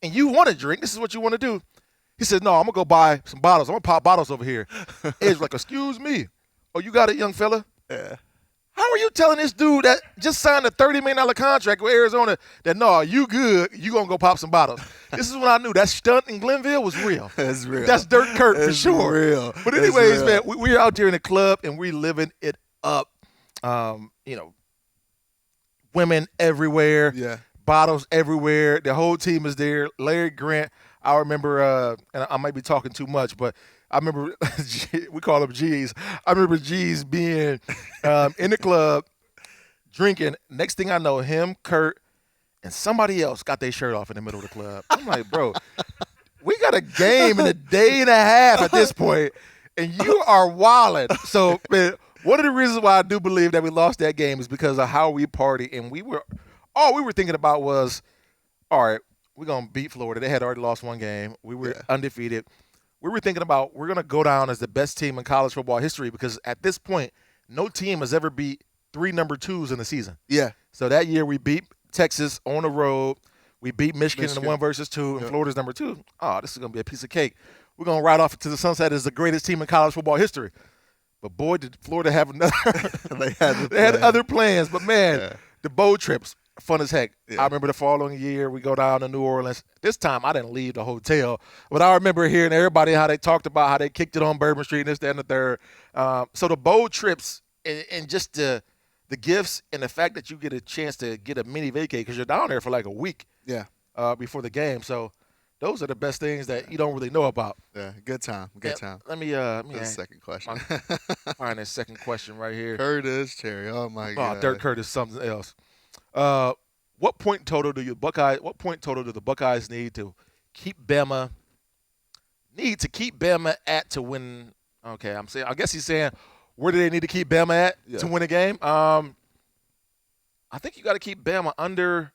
Speaker 1: and you want a drink. This is what you want to do. He said, no, I'm going to go buy some bottles. I'm going to pop bottles over here. Edge like, excuse me. Oh, you got it, young fella?
Speaker 2: Yeah.
Speaker 1: How are you telling this dude that just signed a $30 million contract with Arizona that, no, you good, you going to go pop some bottles? This is when I knew that stunt in Glenville was real.
Speaker 2: That's real.
Speaker 1: That's Dirk Kurt for
Speaker 2: It's
Speaker 1: sure.
Speaker 2: real.
Speaker 1: But
Speaker 2: It's
Speaker 1: anyways,
Speaker 2: real.
Speaker 1: man, we're out there in the club, and we're living it up. Women everywhere.
Speaker 2: Yeah.
Speaker 1: Bottles everywhere. The whole team is there. Larry Grant, I remember, and I might be talking too much, but I remember we call him G's. I remember G's being in the club drinking. Next thing I know, him, Kurt, and somebody else got their shirt off in the middle of the club. I'm like, bro, we got a game in a day and a half at this point, and you are wilding. So, man, one of the reasons why I do believe that we lost that game is because of how we party, and all we were thinking about was, all right, we're going to beat Florida. They had already lost one game. We were undefeated. We were thinking about we're going to go down as the best team in college football history because at this point, no team has ever beat 3 number 2s in a season.
Speaker 2: Yeah.
Speaker 1: So that year we beat Texas on the road. We beat Michigan in the 1 versus 2, and Florida's number 2. Oh, this is going to be a piece of cake. We're going to ride off to the sunset as the greatest team in college football history. But, boy, did Florida have another – they had other plans. But, man, the bowl trips. fun as heck. I
Speaker 2: Yeah.
Speaker 1: remember the following year we go down to New Orleans. This time I didn't leave the hotel, but I remember hearing everybody how they talked about how they kicked it on Bourbon Street and this, that, and the third. So the boat trips and just the gifts and the fact that you get a chance to get a mini vacay because you're down there for like a week
Speaker 2: Yeah.
Speaker 1: before the game. So those are the best things that you don't really know about.
Speaker 2: Yeah. Good time. Good time.
Speaker 1: Let me
Speaker 2: That's the second question.
Speaker 1: find this second question right here.
Speaker 2: Curtis Cherry. Oh my
Speaker 1: Oh,
Speaker 2: God.
Speaker 1: Dirk Curtis, something else. What point total do What point total do the Buckeyes need to keep Bama? Need to keep Bama at to win? Okay, I guess he's saying where do they need to keep Bama at to win a game? I think you got to keep Bama under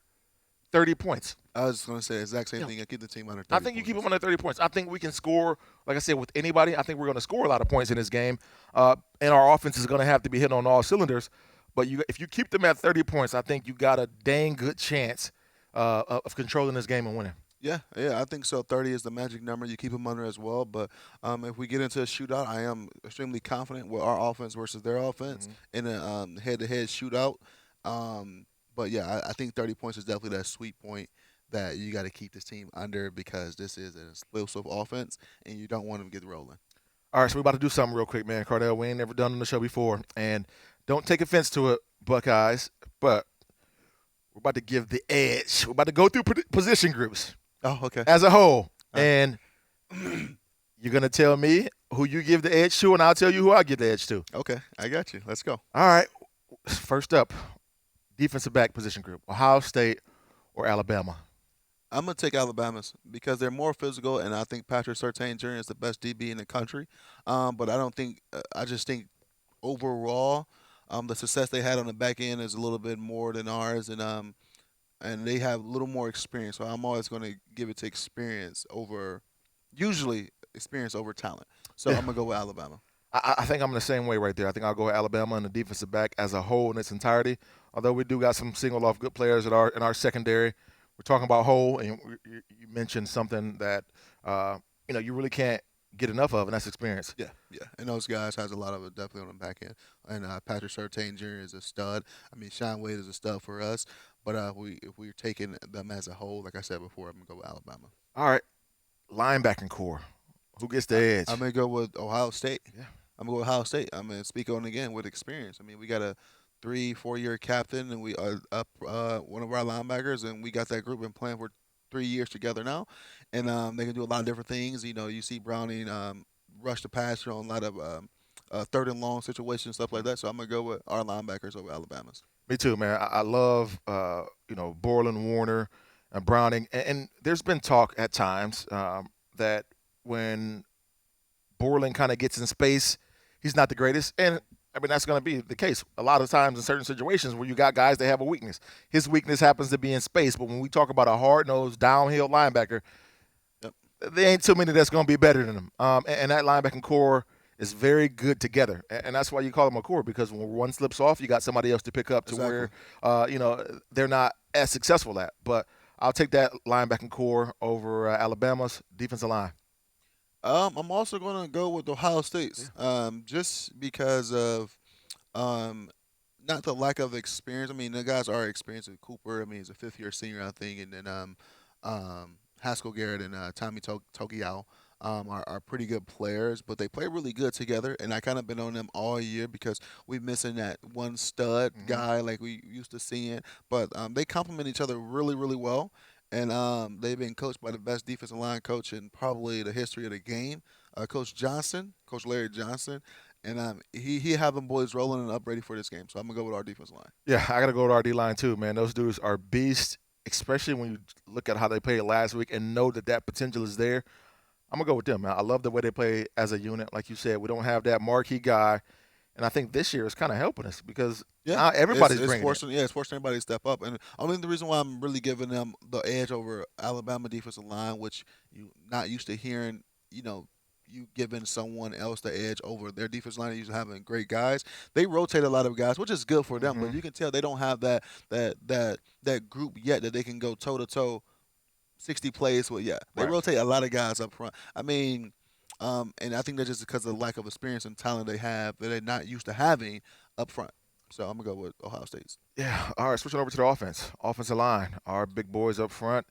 Speaker 1: 30 points.
Speaker 2: I was going to say the exact same thing. I keep the team under 30
Speaker 1: I think you keep them under 30 points. I think we can score, like I said, with anybody. I think we're going to score a lot of points in this game. And our offense is going to have to be hitting on all cylinders. But if you keep them at 30 points, I think you got a dang good chance of controlling this game and winning.
Speaker 2: Yeah, I think so. 30 is the magic number. You keep them under as well. But if we get into a shootout, I am extremely confident with our offense versus their offense in a head-to-head shootout. But yeah, I think 30 points is definitely that sweet point that you got to keep this team under because this is an explosive offense, and you don't want them to get rolling.
Speaker 1: All right, so we're about to do something real quick, man. Cardale, we ain't never done on the show before. And don't take offense to it, Buckeyes, but we're about to give the edge. We're about to go through position groups.
Speaker 2: Oh, okay.
Speaker 1: As a whole. And you're going to tell me who you give the edge to, and I'll tell you who I give the edge to.
Speaker 2: Okay, I got you. Let's go.
Speaker 1: All right. First up, defensive back position group, Ohio State or Alabama?
Speaker 2: I'm going to take Alabama's because they're more physical, and I think Patrick Surtain Jr. is the best DB in the country. But I just think overall, the success they had on the back end is a little bit more than ours, and they have a little more experience. So I'm always going to give it to usually experience over talent. So I'm going to go with Alabama.
Speaker 1: I think I'm the same way right there. I think I'll go with Alabama and the defensive back as a whole in its entirety. Although we do got some single off good players in our secondary. We're talking about whole, and you mentioned something that you really can't get enough of, and that's experience.
Speaker 2: Yeah. And those guys has a lot of it definitely on the back end. And Patrick Surtain Jr. is a stud. I mean, Sean Wade is a stud for us. But if we're taking them as a whole, like I said before, I'm going to go with Alabama.
Speaker 1: All right. Linebacking core. Who gets the edge?
Speaker 2: I'm going to go with Ohio State.
Speaker 1: Yeah.
Speaker 2: I'm going to go with Ohio State. I'm going to speak on again with experience. I mean, we got a 3-4 year captain, and we are up one of our linebackers, and we got that group been playing for 3 years together now, and they can do a lot of different things. You see Browning rush the passer on a lot of third and long situations, stuff like that. So I'm gonna go with our linebackers over Alabama's.
Speaker 1: Me too, man. I love Borland, Warner, and Browning, and there's been talk at times that when Borland kind of gets in space, he's not the greatest, and I mean, that's going to be the case a lot of times in certain situations where you got guys that have a weakness. His weakness happens to be in space, but when we talk about a hard-nosed, downhill linebacker, there ain't too many that's going to be better than him. And that linebacking core is very good together, and that's why you call them a core, because when one slips off, you got somebody else to pick up to where they're not as successful at. But I'll take that linebacking core over Alabama's defensive line.
Speaker 2: I'm also going to go with Ohio State's, just because of not the lack of experience. I mean, the guys are experienced. Cooper, I mean, he's a fifth-year senior, I think, and then Haskell Garrett and Tommy Togiao are pretty good players, but they play really good together, and I kind of been on them all year because we're missing that one stud guy like we used to seeing, but they complement each other really, really well. And they've been coached by the best defensive line coach in probably the history of the game, Coach Larry Johnson. And he have them boys rolling and up ready for this game. So I'm going to go with our defensive line.
Speaker 1: Yeah, I got to go with our D-line too, man. Those dudes are beasts, especially when you look at how they played last week and know that potential is there. I'm going to go with them, man. I love the way they play as a unit. Like you said, we don't have that marquee guy. And I think this year is kind of helping us because now everybody's bringing it.
Speaker 2: Yeah, it's forcing everybody to step up. And I mean, the reason why I'm really giving them the edge over Alabama defensive line, which you're not used to hearing, you giving someone else the edge over their defensive line. They're usually having great guys. They rotate a lot of guys, which is good for them. But you can tell they don't have that group yet that they can go toe-to-toe 60 plays with. Yeah, they rotate a lot of guys up front. I mean – and I think that's just because of the lack of experience and talent they have that they're not used to having up front. So I'm gonna go with Ohio State's.
Speaker 1: Yeah. All right. Switching over to the offense. Offensive line. Our big boys up front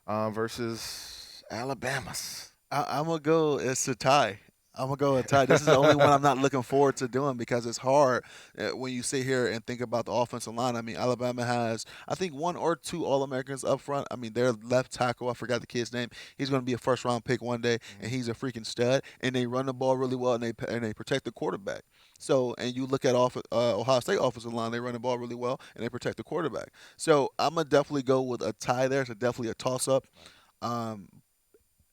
Speaker 1: versus Alabama's.
Speaker 2: I'm gonna go. It's a tie. I'm gonna go with a tie. This is the only one I'm not looking forward to doing because it's hard when you sit here and think about the offensive line. I mean, Alabama has, I think, one or two All-Americans up front. I mean, their left tackle, I forgot the kid's name. He's gonna be a first-round pick one day, and he's a freaking stud. And they run the ball really well, and they protect the quarterback. So, and you look at Ohio State offensive line, they run the ball really well, and they protect the quarterback. So, I'm gonna definitely go with a tie there. It's definitely a toss-up. Um,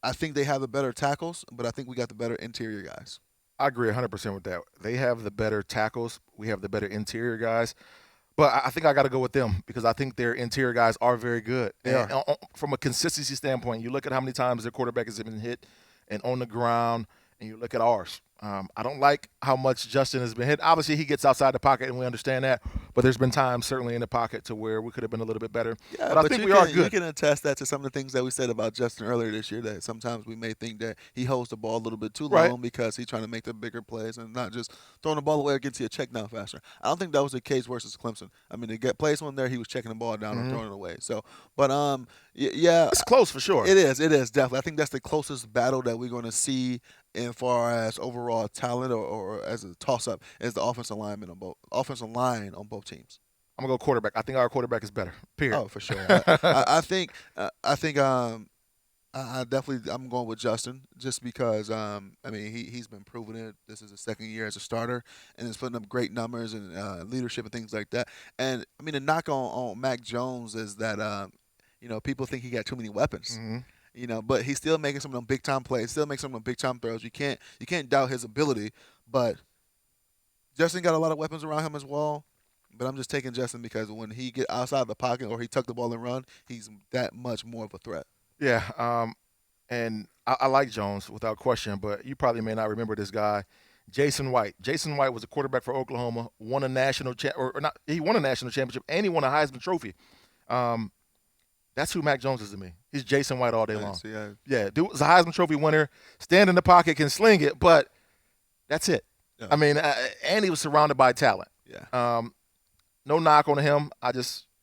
Speaker 2: I think they have the better tackles, but I think we got the better interior guys.
Speaker 1: I agree 100% with that. They have the better tackles. We have the better interior guys. But I think I got to go with them because I think their interior guys are very good.
Speaker 2: Yeah.
Speaker 1: And from a consistency standpoint, you look at how many times their quarterback has been hit and on the ground, and you look at ours. I don't like how much Justin has been hit. Obviously, he gets outside the pocket, and we understand that. But there's been times, certainly in the pocket, to where we could have been a little bit better.
Speaker 2: Yeah,
Speaker 1: but I think
Speaker 2: you
Speaker 1: we are
Speaker 2: can,
Speaker 1: good.
Speaker 2: You can attest that to some of the things that we said about Justin earlier this year. That sometimes we may think that he holds the ball a little bit too
Speaker 1: Right.
Speaker 2: long because he's trying to make the bigger plays and not just throwing the ball away or getting to a check down faster. I don't think that was the case versus Clemson. I mean, to get plays one there, he was checking the ball down and throwing it away. So, but yeah,
Speaker 1: It's close for sure.
Speaker 2: it is definitely. I think that's the closest battle that we're going to see in far as overall talent or as a toss up is the offensive line on both teams.
Speaker 1: I'm going to go quarterback. I think our quarterback is better, period.
Speaker 2: Oh, for sure. I think I definitely I'm going with Justin just because I mean he's been proving it. This is his second year as a starter and he's putting up great numbers and leadership and things like that. And I mean the knock on Mac Jones is that people think he got too many weapons. But he's still making some of them big time plays, still making some of them big time throws. You can't doubt his ability, but Justin got a lot of weapons around him as well. But I'm just taking Justin because when he get outside the pocket or he tuck the ball and run, he's that much more of a threat.
Speaker 1: Yeah, and I like Jones without question, but you probably may not remember this guy, Jason White. Jason White was a quarterback for Oklahoma, won a national he won a national championship and he won a Heisman Trophy. That's who Mac Jones is to me. He's Jason White all day long. Yeah, dude was a Heisman Trophy winner, stand in the pocket, can sling it, but that's it.
Speaker 2: Yeah.
Speaker 1: I mean, and he was surrounded by talent.
Speaker 2: Yeah.
Speaker 1: No knock on him. I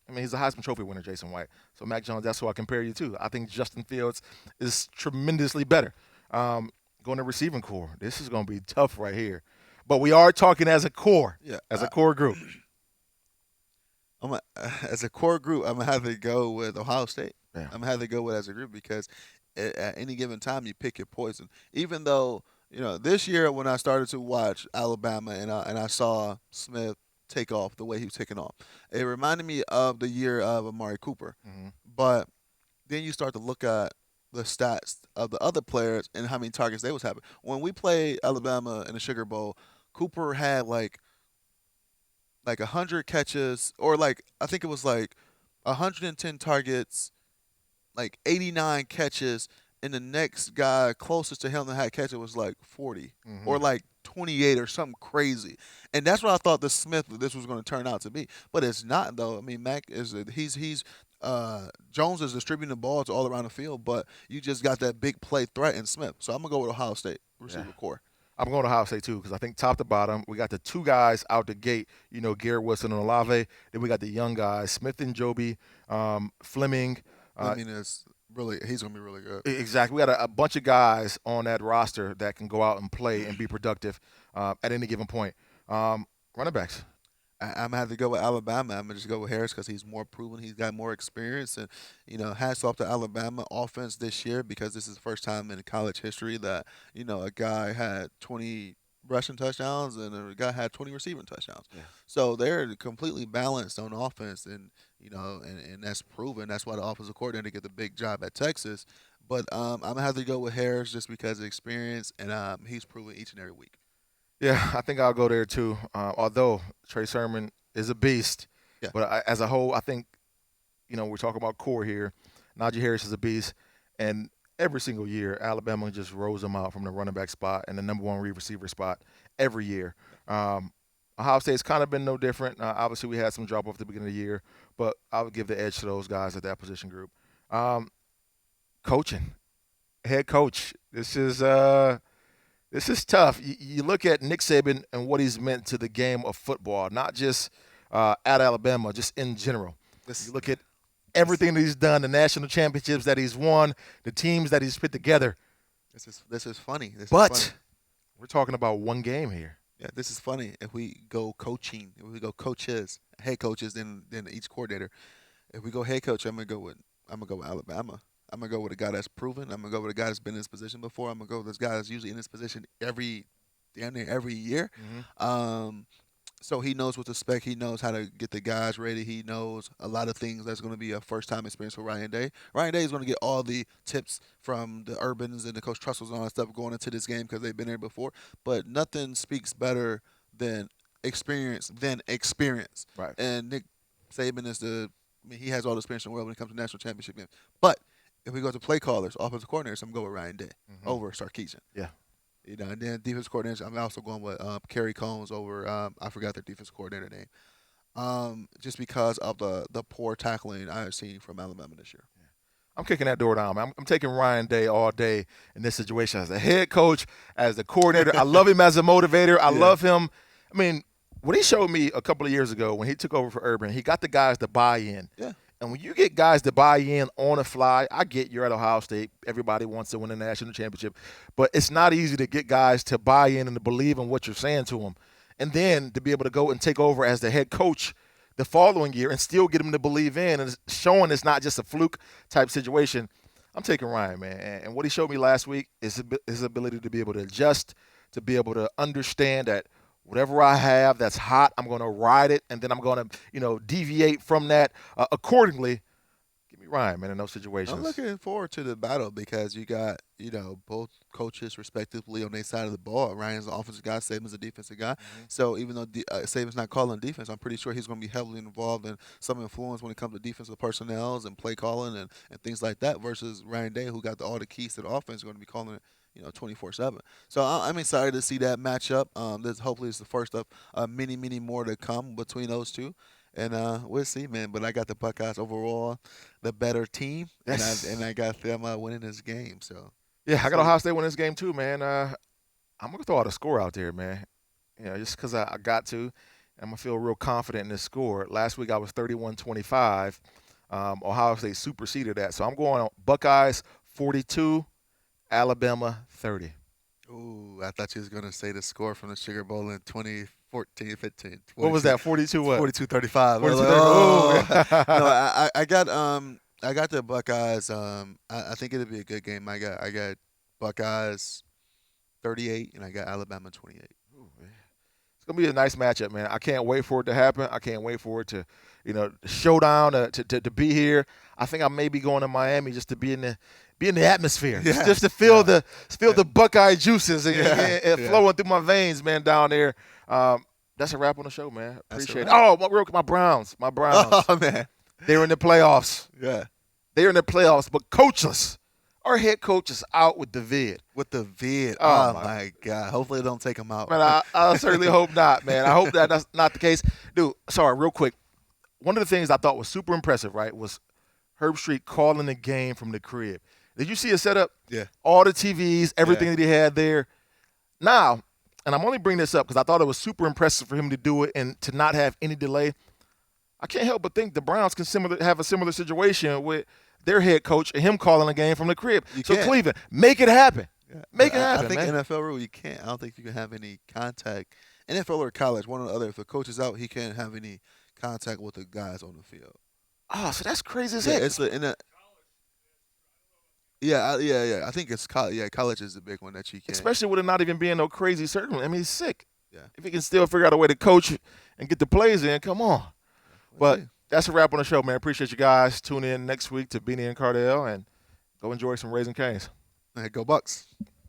Speaker 1: mean, he's a Heisman Trophy winner, Jason White. So Mac Jones, that's who I compare you to. I think Justin Fields is tremendously better. Going to receiving core, this is going to be tough right here. But we are talking as a core, as a core group.
Speaker 2: As a core group, I'm gonna have to go with Ohio State.
Speaker 1: Yeah.
Speaker 2: I'm gonna have to go with as a group because at any given time you pick your poison. Even though this year when I started to watch Alabama and I saw Smith take off the way he was taking off, it reminded me of the year of Amari Cooper. But then you start to look at the stats of the other players and how many targets they was having. When we played Alabama in the Sugar Bowl, Cooper had like 100 catches, or I think it was 110 targets, 89 catches, and the next guy closest to him that had catches was 40 or 28 or something crazy. And that's what I thought this was going to turn out to be. But it's not though. I mean, Mac he's Jones is distributing the balls all around the field, but you just got that big play threat in Smith. So I'm gonna go with Ohio State receiver core.
Speaker 1: I'm going to Ohio State too because I think top to bottom we got the two guys out the gate. Garrett Wilson and Olave. Then we got the young guys, Smith and Joby, Fleming.
Speaker 2: He's gonna be really good.
Speaker 1: Exactly. We got a bunch of guys on that roster that can go out and play and be productive at any given point. Running backs.
Speaker 2: I'm gonna have to go with Alabama. I'm gonna just go with Harris because he's more proven. He's got more experience, and hats off to Alabama offense this year because this is the first time in college history that a guy had 20 rushing touchdowns and a guy had 20 receiving touchdowns.
Speaker 1: Yeah.
Speaker 2: So they're completely balanced on offense, and and that's proven. That's why the offensive coordinator get the big job at Texas. But I'm gonna have to go with Harris just because of experience, and he's proven each and every week.
Speaker 1: Yeah, I think I'll go there too. Although Trey Sermon is a beast, but as a whole, I think we're talking about core here. Najee Harris is a beast, and every single year Alabama just rolls them out from the running back spot and the number one receiver spot every year. Ohio State's kind of been no different. Obviously, we had some drop off at the beginning of the year, but I would give the edge to those guys at that position group. Coaching, head coach. This is tough. You look at Nick Saban and what he's meant to the game of football, not just at Alabama, just in general.
Speaker 2: This,
Speaker 1: You look at everything that he's done, the national championships that he's won, the teams that he's put together.
Speaker 2: this is funny.
Speaker 1: But we're talking about one game here.
Speaker 2: Yeah, this is funny. If we go coaching, if we go coaches, head coaches, then each coordinator. If we go head coach, I'm gonna go with Alabama. I'm gonna go with a guy that's proven. I'm gonna go with a guy that's been in this position before. I'm gonna go with this guy that's usually in this position damn near every year. So he knows what to expect. He knows how to get the guys ready. He knows a lot of things that's going to be a first-time experience for Ryan Day. Ryan Day is going to get all the tips from the Urbans and the Coach Trustles and all that stuff going into this game because they've been there before. But nothing speaks better than experience.
Speaker 1: Right.
Speaker 2: And Nick Saban he has all the experience in the world when it comes to national championship games. But if we go to play callers, offensive coordinators, I'm going to go with Ryan Day over Sarkisian.
Speaker 1: Yeah.
Speaker 2: And then defense coordinator, I'm also going with Kerry Combs over, I forgot their defense coordinator name, just because of the poor tackling I have seen from Alabama this year.
Speaker 1: I'm kicking that door down, man. I'm taking Ryan Day all day in this situation as a head coach, as the coordinator. I love him as a motivator. I love him. I mean, what he showed me a couple of years ago when he took over for Urban, he got the guys to buy in.
Speaker 2: Yeah.
Speaker 1: And when you get guys to buy in on the fly, I get you're at Ohio State. Everybody wants to win a national championship. But it's not easy to get guys to buy in and to believe in what you're saying to them. And then to be able to go and take over as the head coach the following year and still get them to believe in and showing it's not just a fluke type situation. I'm taking Ryan, man. And what he showed me last week is his ability to be able to adjust, to be able to understand that whatever I have that's hot, I'm going to ride it, and then I'm going to, deviate from that accordingly. Give me Ryan, man, in those situations.
Speaker 2: I'm looking forward to the battle because you got, both coaches respectively on their side of the ball. Ryan's the offensive guy, Saban's the defensive guy. So even though Saban's not calling defense, I'm pretty sure he's going to be heavily involved in some influence when it comes to defensive personnel and play calling and things like that versus Ryan Day, who got all the keys to the offense, is going to be calling it 24/7. So I'm excited to see that matchup. This hopefully is the first of many more to come between those two, and we'll see, man. But I got the Buckeyes overall, the better team,
Speaker 1: Yes.
Speaker 2: and I got them winning this game. So
Speaker 1: Yeah, I got Ohio State winning this game too, man. I'm going to throw out a score out there, man. Just because I got to. I'm going to feel real confident in this score. Last week I was 31-25. Ohio State superseded that. So I'm going Buckeyes 42, Alabama 30.
Speaker 2: Ooh, I thought you was going to say the score from the Sugar Bowl in 2014-15.
Speaker 1: What was that? 42 what?
Speaker 2: 42-35.
Speaker 1: 42-35.
Speaker 2: No, I got the Buckeyes. I think it'll be a good game. I got Buckeyes 38 and I got Alabama 28.
Speaker 1: Ooh, it's gonna be a nice matchup, man. I can't wait for it to happen. I can't wait for it to, showdown to be here. I think I may be going to Miami just to be in the atmosphere, just to feel the Buckeye juices and flowing through my veins, man, down there. That's a wrap on the show, man. Appreciate it. Oh, my Browns.
Speaker 2: Oh man,
Speaker 1: They're in the playoffs.
Speaker 2: yeah.
Speaker 1: They're in the playoffs, but coachless. Our head coach is out with the vid.
Speaker 2: With the vid.
Speaker 1: Oh,
Speaker 2: Oh my God. Hopefully they don't take him out.
Speaker 1: Man, I certainly hope not, man. I hope that's not the case. Dude, sorry, real quick. One of the things I thought was super impressive, right, was Herb Street calling the game from the crib. Did you see his setup?
Speaker 2: Yeah.
Speaker 1: All the TVs, everything that he had there. Now, and I'm only bringing this up because I thought it was super impressive for him to do it and to not have any delay. I can't help but think the Browns can have a similar situation with their head coach and him calling a game from the crib. So
Speaker 2: can.
Speaker 1: Cleveland, make it happen.
Speaker 2: Yeah.
Speaker 1: Make it happen,
Speaker 2: I think
Speaker 1: man.
Speaker 2: NFL rule, you can't. I don't think you can have any contact. NFL or college, one or the other. If the coach is out, he can't have any contact with the guys on the field.
Speaker 1: Oh, so that's crazy as
Speaker 2: Yeah,
Speaker 1: heck.
Speaker 2: Yeah. I think it's college. Yeah, college is the big one that you can't.
Speaker 1: Especially with it not even being no crazy circle. I mean, he's sick.
Speaker 2: Yeah.
Speaker 1: If he can still figure out a way to coach and get the plays in, come on. But that's a wrap on the show, man. Appreciate you guys. Tune in next week to Beanie and Cardale and go enjoy some Raising Cane's.
Speaker 2: Hey, go Bucks.